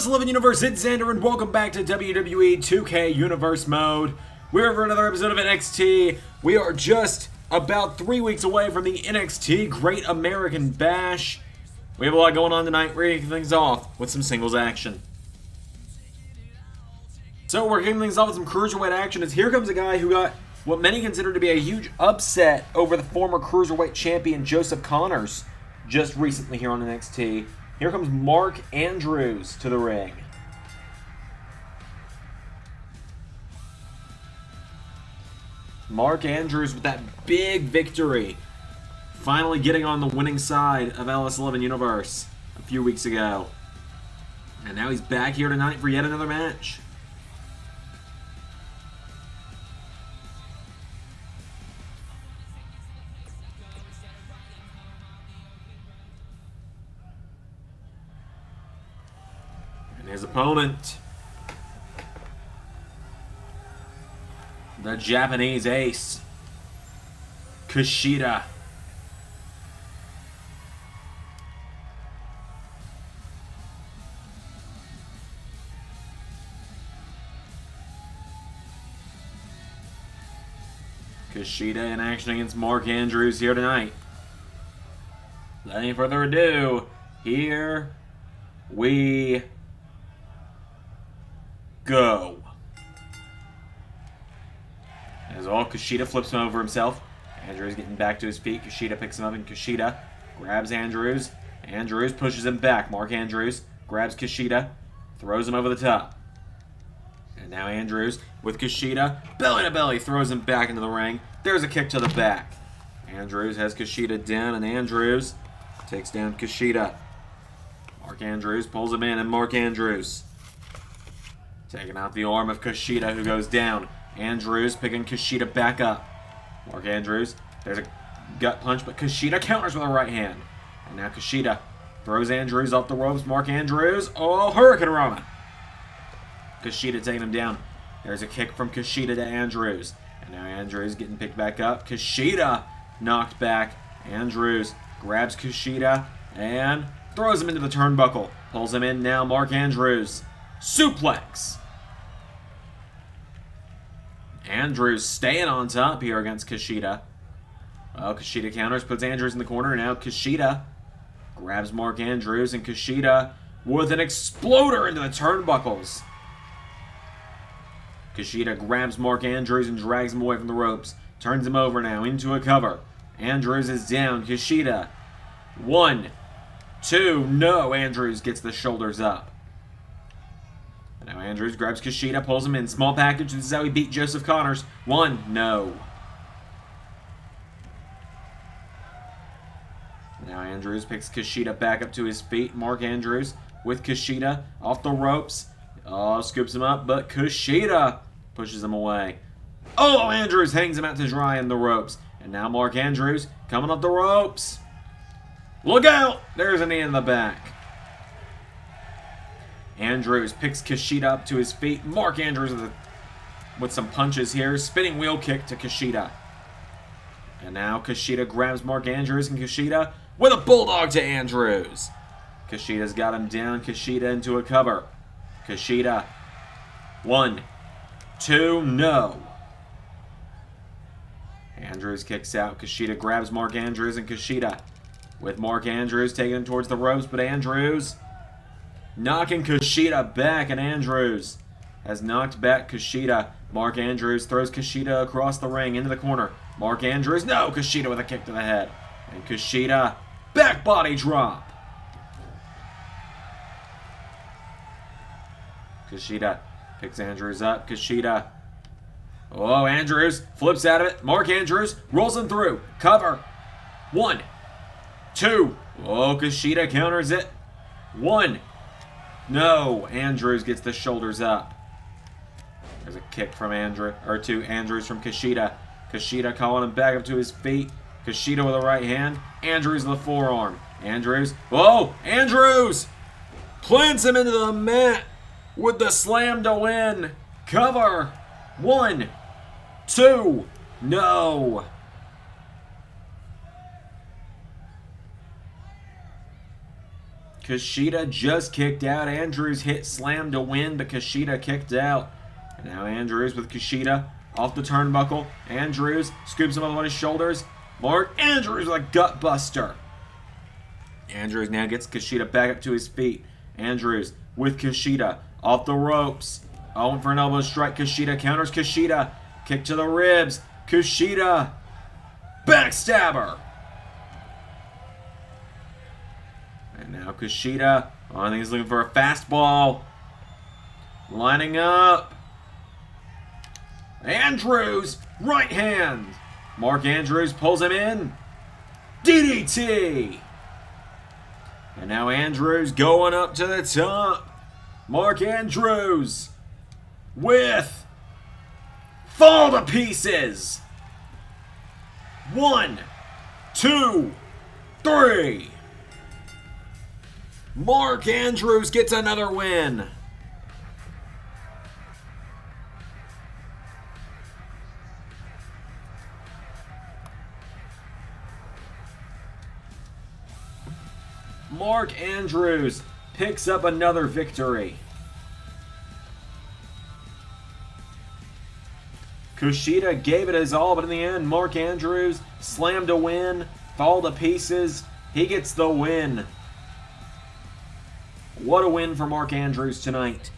LS11 Universe, it's Xander, and welcome back to WWE 2K Universe Mode. We're here for another episode of NXT. We are just about 3 weeks away from the NXT Great American Bash. We have a lot going on tonight. We're kicking things off with some singles action. So we're kicking things off with some cruiserweight action as here comes a guy who got what many consider to be a huge upset over the former cruiserweight champion Joseph Connors just recently here on NXT. Here comes Mark Andrews to the ring. Mark Andrews with that big victory. Finally getting on the winning side of LS11 Universe a few weeks ago. And now he's back here tonight for yet another match. His opponent, the Japanese ace, KUSHIDA. KUSHIDA in action against Mark Andrews here tonight. Without any further ado, here we go. As all, KUSHIDA flips him over himself. Andrews getting back to his feet. KUSHIDA picks him up, and KUSHIDA grabs Andrews. Andrews pushes him back. Mark Andrews grabs KUSHIDA, throws him over the top. And now Andrews with KUSHIDA, belly to belly, throws him back into the ring. There's a kick to the back. Andrews has KUSHIDA down, and Andrews takes down KUSHIDA. Mark Andrews pulls him in, and Mark Andrews taking out the arm of KUSHIDA, who goes down. Andrews picking KUSHIDA back up. Mark Andrews, there's a gut punch, but KUSHIDA counters with a right hand. And now KUSHIDA throws Andrews off the ropes. Mark Andrews, oh, Hurricane Rama. KUSHIDA taking him down. There's a kick from KUSHIDA to Andrews. And now Andrews getting picked back up. KUSHIDA knocked back. Andrews grabs KUSHIDA and throws him into the turnbuckle. Pulls him in now, Mark Andrews. Suplex. Andrews staying on top here against KUSHIDA. Well, KUSHIDA counters, puts Andrews in the corner. Now KUSHIDA grabs Mark Andrews, and KUSHIDA with an exploder into the turnbuckles. KUSHIDA grabs Mark Andrews and drags him away from the ropes. Turns him over now into a cover. Andrews is down. KUSHIDA. 1, 2, no. Andrews gets the shoulders up. Now Andrews grabs KUSHIDA, pulls him in. Small package. This is how he beat Joseph Connors. 1, no. Now Andrews picks KUSHIDA back up to his feet. Mark Andrews with KUSHIDA off the ropes. Oh, scoops him up, but KUSHIDA pushes him away. Oh, Andrews hangs him out to dry in the ropes. And now Mark Andrews coming up the ropes. Look out! There's a knee in the back. Andrews picks KUSHIDA up to his feet. Mark Andrews with some punches here. Spinning wheel kick to KUSHIDA. And now KUSHIDA grabs Mark Andrews, and KUSHIDA with a bulldog to Andrews. KUSHIDA's got him down. KUSHIDA into a cover. KUSHIDA. 1, 2, no. Andrews kicks out. KUSHIDA grabs Mark Andrews, and KUSHIDA with Mark Andrews taking him towards the ropes, but Andrews knocking KUSHIDA back, and Andrews has knocked back KUSHIDA. Mark Andrews throws KUSHIDA across the ring into the corner. Mark Andrews, no! KUSHIDA with a kick to the head. And KUSHIDA, back body drop. KUSHIDA picks Andrews up. KUSHIDA. Oh, Andrews flips out of it. Mark Andrews rolls him through. Cover. 1, 2. Oh, KUSHIDA counters it. 1. No, Andrews gets the shoulders up. There's a kick from Andrews from KUSHIDA. KUSHIDA calling him back up to his feet. KUSHIDA with a right hand. Andrews with a forearm. Andrews. Whoa! Andrews plants him into the mat with the slam to win. Cover. 1, 2. No. Kushida just kicked out. Andrews hit slam to win, but Kushida kicked out. And now Andrews with Kushida off the turnbuckle. Andrews scoops him up on his shoulders. Mark Andrews with a gut buster. Andrews now gets Kushida back up to his feet. Andrews with Kushida off the ropes. Went for an elbow strike. Kushida counters Kushida. Kick to the ribs. Kushida. Backstabber. And now Kushida. I think he's looking for a fastball. Lining up. Andrews. Right hand. Mark Andrews pulls him in. DDT. And now Andrews going up to the top. Mark Andrews with fall to pieces. 1, 2, 3. Mark Andrews gets another win. Mark Andrews picks up another victory. Kushida gave it his all, but in the end, Mark Andrews slammed to win, fall to pieces. He gets the win. What a win for Mark Andrews tonight.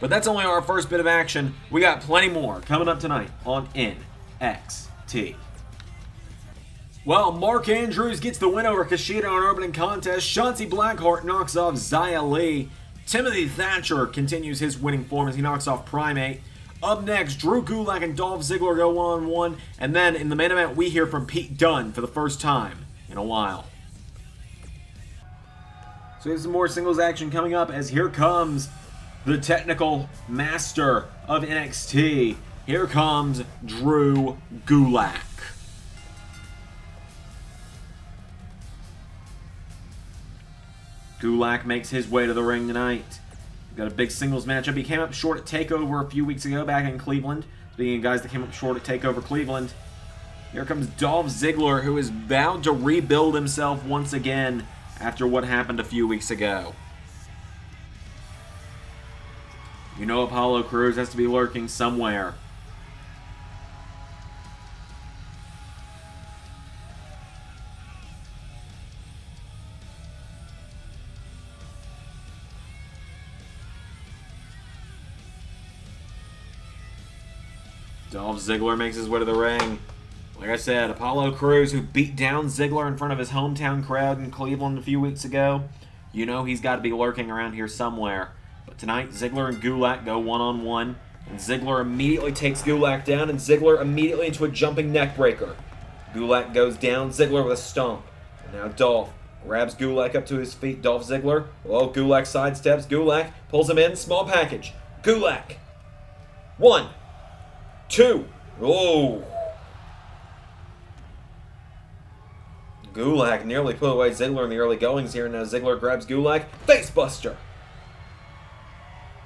But that's only our first bit of action. We got plenty more coming up tonight on NXT. Well, Mark Andrews gets the win over Kushida on our opening contest. Shotzi Blackheart knocks off Xia Li. Timothy Thatcher continues his winning form as he knocks off Primate. Up next, Drew Gulak and Dolph Ziggler go one-on-one. And then in the main event, we hear from Pete Dunne for the first time in a while. So there's some more singles action coming up as here comes the technical master of NXT. Here comes Drew Gulak. Gulak makes his way to the ring tonight. Got a big singles matchup. He came up short at TakeOver a few weeks ago back in Cleveland. Speaking of guys that came up short at TakeOver Cleveland, here comes Dolph Ziggler, who is bound to rebuild himself once again after what happened a few weeks ago. You know Apollo Crews has to be lurking somewhere. Dolph Ziggler makes his way to the ring. Like I said, Apollo Crews, who beat down Ziggler in front of his hometown crowd in Cleveland a few weeks ago, you know he's got to be lurking around here somewhere. But tonight, Ziggler and Gulak go one-on-one, and Ziggler immediately takes Gulak down, and Ziggler immediately into a jumping neckbreaker. Gulak goes down, Ziggler with a stomp. And now Dolph grabs Gulak up to his feet. Dolph Ziggler, well, Gulak sidesteps. Gulak pulls him in, small package. Gulak. 1, 2. Oh. Gulak nearly put away Ziggler in the early goings here. Now Ziggler grabs Gulak. Facebuster.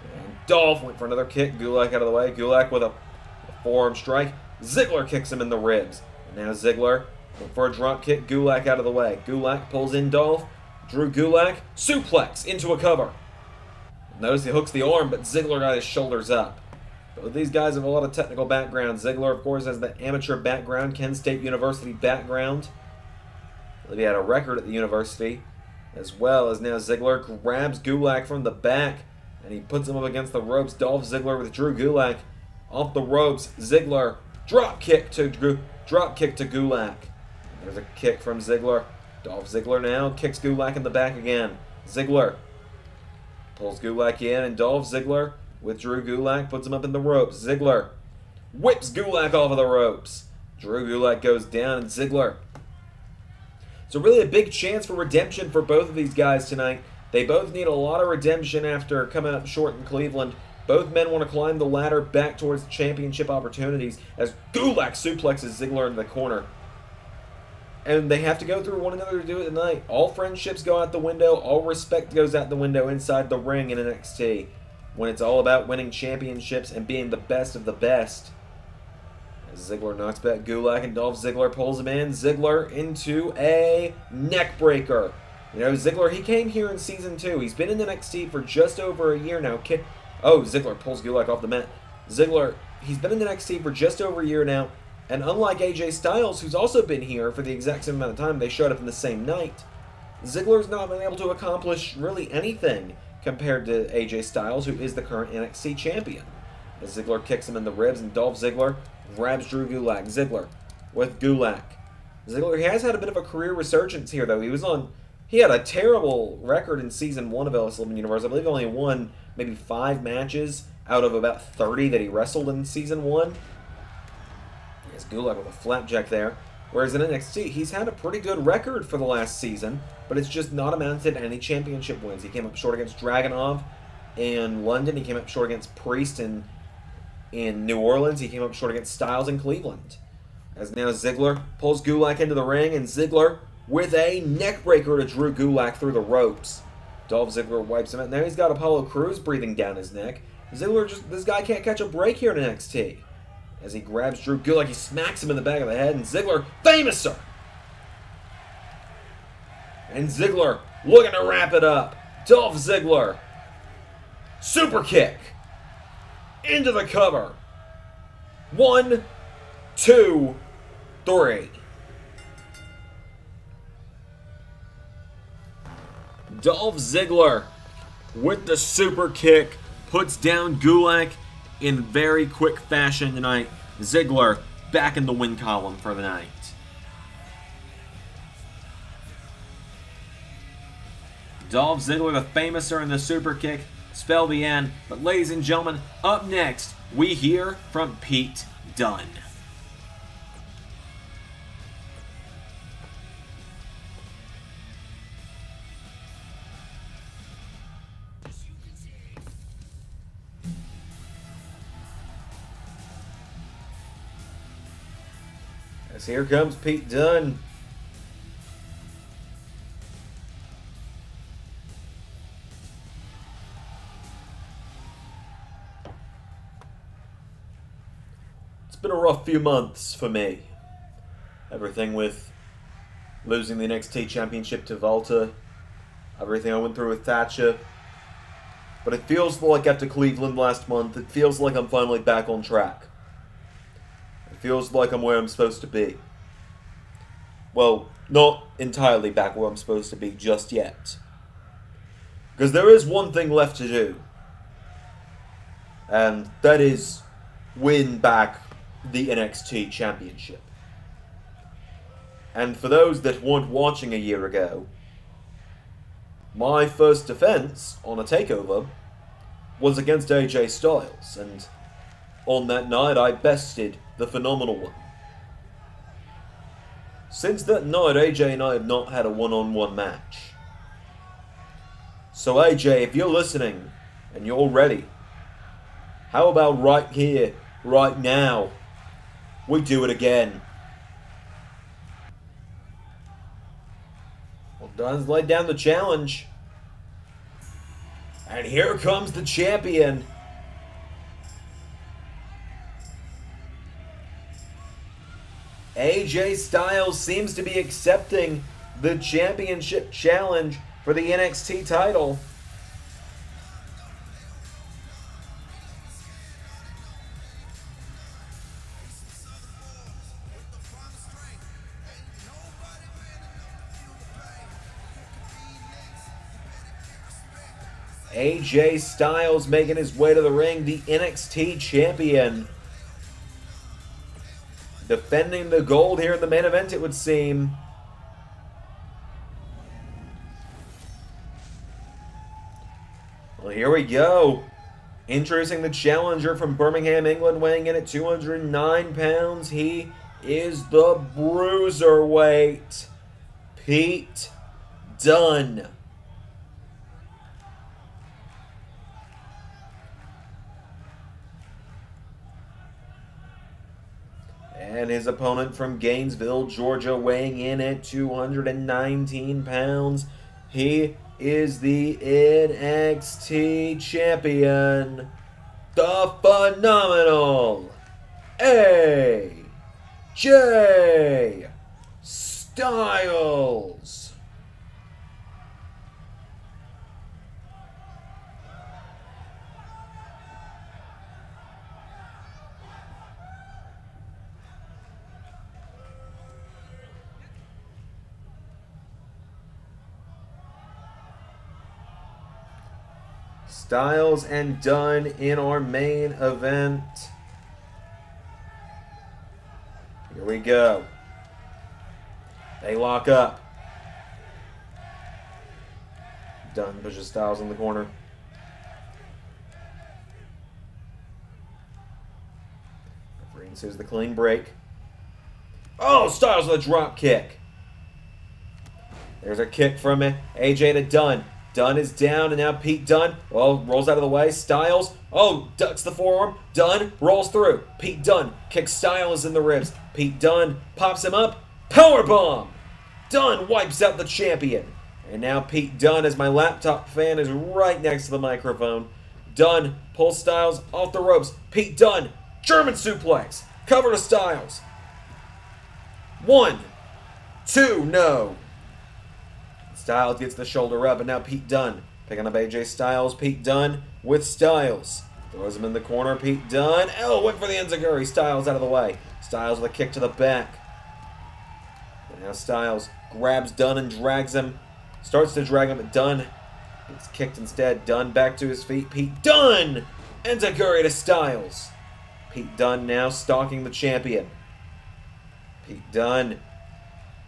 And Dolph went for another kick. Gulak out of the way. Gulak with a forearm strike. Ziggler kicks him in the ribs. And now Ziggler went for a drop kick. Gulak out of the way. Gulak pulls in Dolph. Drew Gulak. Suplex into a cover. Notice he hooks the arm, but Ziggler got his shoulders up. Both these guys have a lot of technical background. Ziggler, of course, has the amateur background, Kent State University background. He had a record at the university, as well as now Ziggler grabs Gulak from the back, and he puts him up against the ropes. Dolph Ziggler with Drew Gulak off the ropes. Ziggler drop kick to Gulak. There's a kick from Ziggler. Dolph Ziggler now kicks Gulak in the back again. Ziggler pulls Gulak in, and Dolph Ziggler with Drew Gulak puts him up in the ropes. Ziggler whips Gulak off of the ropes. Drew Gulak goes down, and Ziggler. So really a big chance for redemption for both of these guys tonight. They both need a lot of redemption after coming up short in Cleveland. Both men want to climb the ladder back towards championship opportunities as Gulak suplexes Ziggler into the corner. And they have to go through one another to do it tonight. All friendships go out the window. All respect goes out the window inside the ring in NXT when it's all about winning championships and being the best of the best. As Ziggler knocks back Gulak and Dolph Ziggler pulls him in. Ziggler into a neck breaker. You know, Ziggler, he came here in Season 2. He's been in NXT for just over a year now. Oh, Ziggler pulls Gulak off the mat. Ziggler, he's been in NXT for just over a year now. And unlike AJ Styles, who's also been here for the exact same amount of time, they showed up in the same night, Ziggler's not been able to accomplish really anything compared to AJ Styles, who is the current NXT champion. As Ziggler kicks him in the ribs, and Dolph Ziggler grabs Drew Gulak. Ziggler with Gulak. Ziggler, he has had a bit of a career resurgence here, though. He had a terrible record in Season 1 of LS Living Universe. I believe he only won maybe 5 matches out of about 30 that he wrestled in Season 1. He has Gulak with a flapjack there. Whereas in NXT, he's had a pretty good record for the last season, but it's just not amounted to any championship wins. He came up short against Dragunov in London. He came up short against Priest in New Orleans. He came up short against Styles in Cleveland. As now Ziggler pulls Gulak into the ring, and Ziggler with a neckbreaker to Drew Gulak through the ropes. Dolph Ziggler wipes him out. Now he's got Apollo Crews breathing down his neck. This guy can't catch a break here in NXT. As he grabs Drew Gulak, he smacks him in the back of the head, and Ziggler, famouser! And Ziggler looking to wrap it up. Dolph Ziggler, super kick, into the cover. 1, 2, 3. Dolph Ziggler with the super kick puts down Gulak in very quick fashion tonight. Ziggler back in the win column for the night. Dolph Ziggler, the famouser, in the super kick. Spell the end. But ladies and gentlemen, up next, we hear from Pete Dunne. As here comes Pete Dunne. It's been a rough few months for me. Everything with losing the NXT Championship to Volta, everything I went through with Thatcher. But it feels like after Cleveland last month, it feels like I'm finally back on track. It feels like I'm where I'm supposed to be. Well, not entirely back where I'm supposed to be just yet. Because there is one thing left to do. And that is win back the NXT Championship. And for those that weren't watching a year ago, my first defense on a takeover was against AJ Styles, and on that night I bested the Phenomenal One. Since that night, AJ and I have not had a one-on-one match. So AJ, if you're listening and you're ready, how about right here, right now, we do it again? Well, Dunne's laid down the challenge. And here comes the champion. AJ Styles seems to be accepting the championship challenge for the NXT title. AJ Styles making his way to the ring, the NXT champion. Defending the gold here in the main event, it would seem. Well, here we go. Introducing the challenger from Birmingham, England, weighing in at 209 pounds. He is the bruiserweight, Pete Dunne. And his opponent from Gainesville, Georgia, weighing in at 219 pounds. He is the NXT champion, the phenomenal AJ Styles. Styles and Dunne in our main event. Here we go. They lock up. Dunne pushes Styles in the corner. Referee ensues the clean break. Oh, Styles with a drop kick. There's a kick from AJ to Dunne. Dunne is down, and now Pete Dunne, well, rolls out of the way. Styles, oh, ducks the forearm. Dunne rolls through. Pete Dunne kicks Styles in the ribs. Pete Dunne pops him up. Powerbomb! Dunne wipes out the champion. And now Pete Dunne, as my laptop fan is right next to the microphone. Dunne pulls Styles off the ropes. Pete Dunne, German suplex. Cover to Styles. 1, 2, no. Styles gets the shoulder up, and now Pete Dunne picking up AJ Styles. Pete Dunne with Styles. Throws him in the corner. Pete Dunne. Oh, went for the enziguri. Styles out of the way. Styles with a kick to the back. And now Styles grabs Dunne and drags him. Starts to drag him, but Dunne gets kicked instead. Dunne back to his feet. Pete Dunne! Enziguri to Styles. Pete Dunne now stalking the champion. Pete Dunne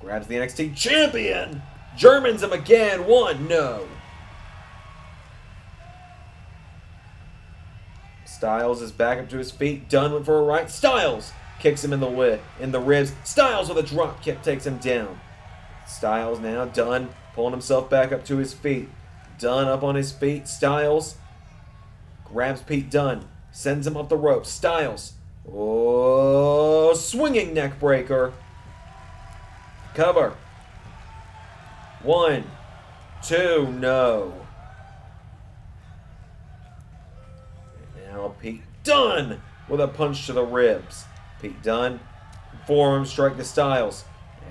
grabs the NXT champion. Germans him again. 1, no. Styles is back up to his feet. Dunne went for a right. Styles kicks him in the ribs. Styles with a drop kick takes him down. Styles now. Dunne pulling himself back up to his feet. Dunne up on his feet. Styles grabs Pete Dunne. Sends him off the ropes. Styles. Oh, swinging neck breaker. Cover. 1, 2, no. And now Pete Dunne with a punch to the ribs. Pete Dunne, forearm strike to Styles.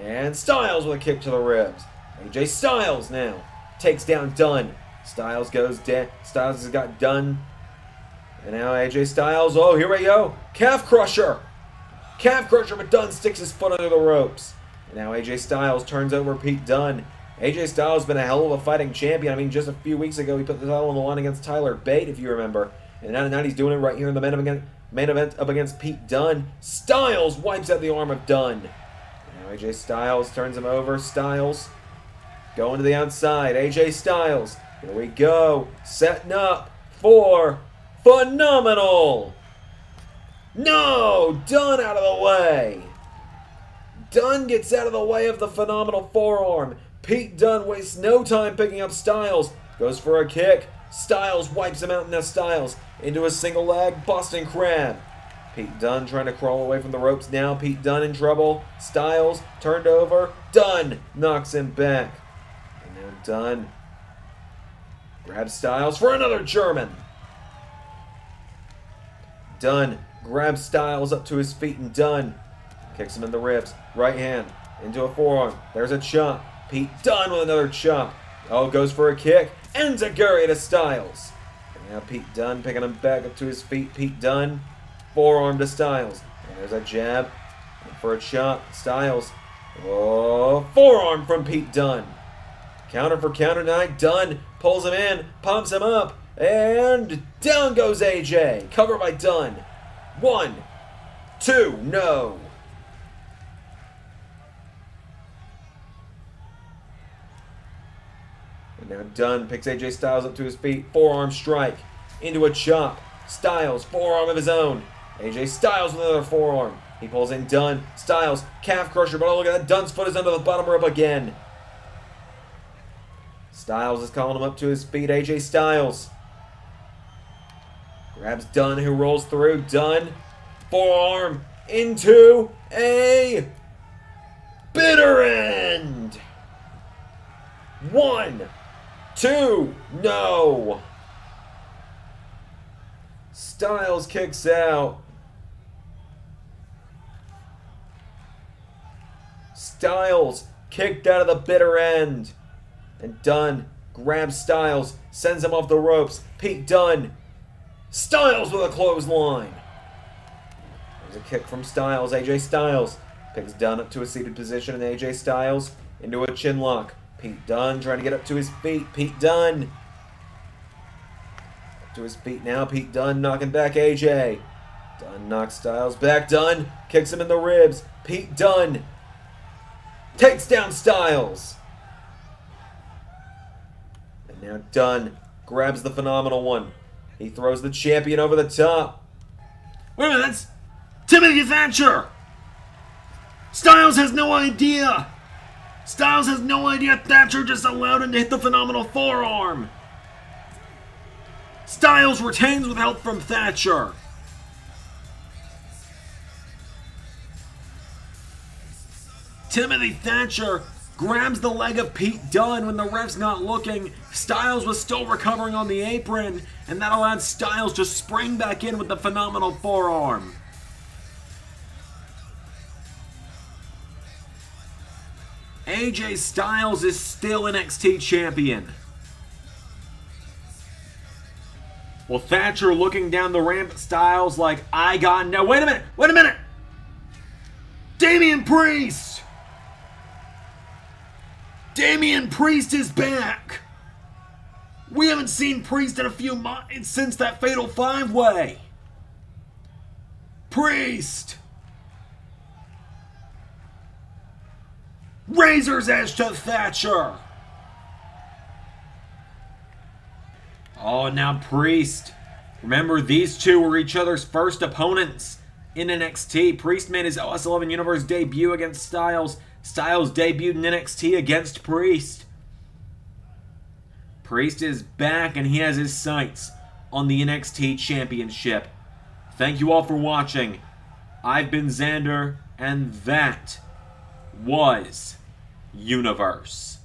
And Styles with a kick to the ribs. AJ Styles now takes down Dunne. Styles goes down. Styles has got Dunne. And now AJ Styles, oh, here we go. Calf crusher. Calf crusher, but Dunne sticks his foot under the ropes. And now AJ Styles turns over Pete Dunne. AJ Styles has been a hell of a fighting champion. I mean, just a few weeks ago, he put the title on the line against Tyler Bate, if you remember. And now he's doing it right here in the main event up against Pete Dunne. Styles wipes out the arm of Dunne. Now AJ Styles turns him over. Styles going to the outside. AJ Styles. Here we go. Setting up for Phenomenal. No! Dunne out of the way. Dunne gets out of the way of the Phenomenal forearm. Pete Dunne wastes no time picking up Styles. Goes for a kick. Styles wipes him out, and now Styles into a single leg Boston Crab. Pete Dunne trying to crawl away from the ropes now. Pete Dunne in trouble. Styles turned over. Dunne knocks him back. And now Dunne grabs Styles for another German. Dunne grabs Styles up to his feet, and Dunne kicks him in the ribs. Right hand into a forearm. There's a chop. Pete Dunne with another chop. Oh, goes for a kick. Enziguri to Styles. And now Pete Dunne picking him back up to his feet. Pete Dunne, forearm to Styles. And there's a jab. And for a chop. Styles. Oh, forearm from Pete Dunne. Counter for counter night. Dunne pulls him in, pumps him up, and down goes AJ. Cover by Dunne. 1, 2, no. Now Dunne picks AJ Styles up to his feet. Forearm strike. Into a chop. Styles, forearm of his own. AJ Styles with another forearm. He pulls in Dunne. Styles, calf crusher, but oh, look at that. Dunne's foot is under the bottom rope again. Styles is calling him up to his feet. AJ Styles grabs Dunne, who rolls through. Dunne, forearm into a bitter end. 1, 2, no. Styles kicks out. Styles kicked out of the bitter end. And Dunne grabs Styles, sends him off the ropes. Pete Dunne. Styles with a clothesline. There's a kick from Styles. AJ Styles picks Dunne up to a seated position, and AJ Styles into a chin lock. Pete Dunne trying to get up to his feet. Pete Dunne To his feet now. Pete Dunne knocking back AJ. Dunne knocks Styles back. Dunne kicks him in the ribs. Pete Dunne takes down Styles. And now Dunne grabs the phenomenal one. He throws the champion over the top. Wait a minute, that's Timothy Thatcher! Styles has no idea! Styles has no idea Thatcher just allowed him to hit the phenomenal forearm! Styles retains with help from Thatcher. Timothy Thatcher grabs the leg of Pete Dunne when the ref's not looking. Styles was still recovering on the apron, and that allowed Styles to spring back in with the phenomenal forearm. AJ Styles is still NXT champion. Well, Thatcher looking down the ramp at Styles like, I got no. Wait a minute! Damian Priest! Damian Priest is back! We haven't seen Priest in a few months since that Fatal 5-Way. Priest! Razor's Edge to Thatcher! Oh, now Priest. Remember, these two were each other's first opponents in NXT. Priest made his OS 11 Universe debut against Styles. Styles debuted in NXT against Priest. Priest is back and he has his sights on the NXT Championship. Thank you all for watching. I've been Xander, and that was Universe.